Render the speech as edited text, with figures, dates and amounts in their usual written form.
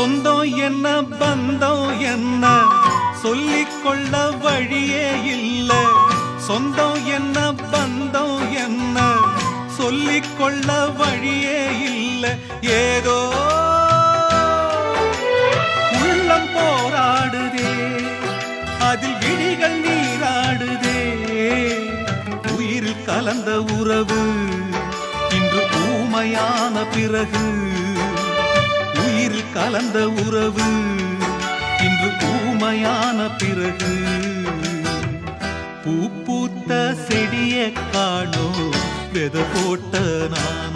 சொந்தம் என்ன பந்தம் என்ன சொல்லிக்கொள்ள வழியே இல்ல. சொந்தம் என்ன பந்தம் என்ன சொல்லிக்கொள்ள வழியே இல்ல. ஏதோ உள்ளம் போராடுதே, அதில் விழிகள் நீராடுதே. உயிரில் கலந்த உறவு இன்று ஊமையான பிறகு, உயிரில் கலந்த உறவு இன்று ஊமையான பிறகு. பூ பூத்த செடியை காணோ வெத போட்ட நான்